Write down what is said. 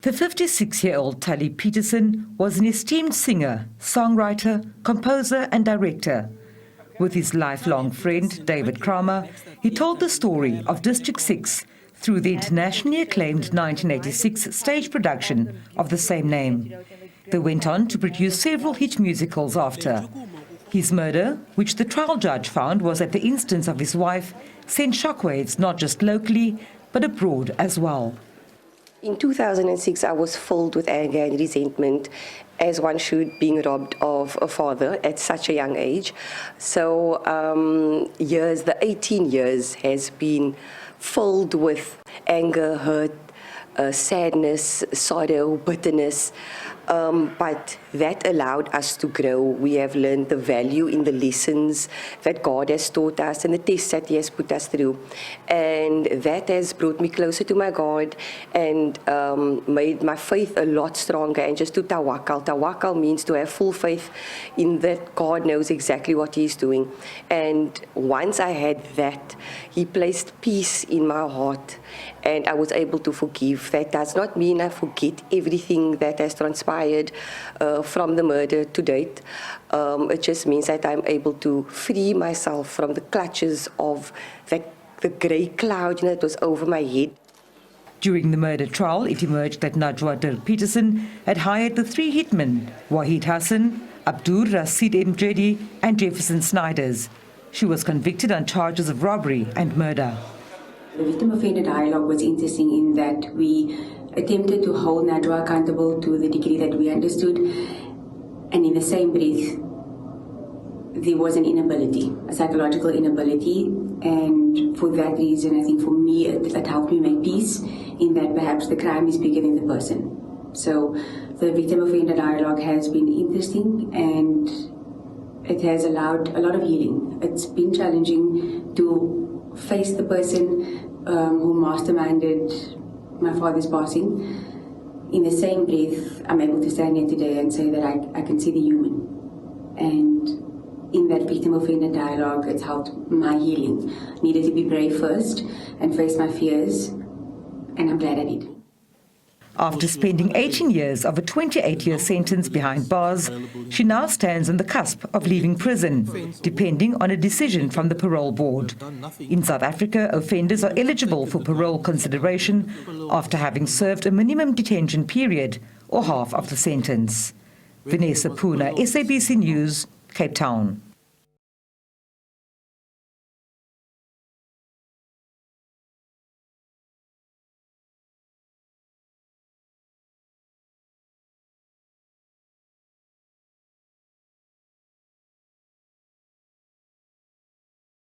The 56-year-old Taliep Petersen was an esteemed singer, songwriter, composer and director. With his lifelong friend, David Kramer, he told the story of District 6 through the internationally acclaimed 1986 stage production of the same name. They went on to produce several hit musicals after. His murder, which the trial judge found was at the instance of his wife, sent shockwaves not just locally, but abroad as well. In 2006, I was filled with anger and resentment, as one should, being robbed of a father at such a young age. So the 18 years has been filled with anger, hurt, sadness, sorrow, bitterness. But that allowed us to grow. We have learned the value in the lessons that God has taught us and the tests that He has put us through. And that has brought me closer to my God and made my faith a lot stronger. And just to tawakkal. Tawakkal means to have full faith in that God knows exactly what He is doing. And once I had that, He placed peace in my heart and I was able to forgive. That does not mean I forget everything that has transpired from the murder to date. It just means that I'm able to free myself from the clutches of the grey cloud that was over my head. During the murder trial, it emerged that Najwa Dirk Petersen had hired the three hitmen, Wahid Hassan, Abdur Rashid Mjedi and Jefferson Snyders. She was convicted on charges of robbery and murder. The victim-offender dialogue was interesting in that we attempted to hold Najwa accountable to the degree that we understood, and in the same breath, there was an inability, a psychological inability, and for that reason, I think for me, it helped me make peace in that perhaps the crime is bigger than the person. So the victim-offender dialogue has been interesting, and it has allowed a lot of healing. It's been challenging to face the person who masterminded my father's passing. In the same breath, I'm able to stand here today and say that I can see the human. And in that victim-offender dialogue, it's helped my healing. I needed to be brave first and face my fears, and I'm glad I did. After spending 18 years of a 28-year sentence behind bars, she now stands on the cusp of leaving prison, depending on a decision from the parole board. In South Africa, offenders are eligible for parole consideration after having served a minimum detention period or half of the sentence. Vanessa Puna, SABC News, Cape Town.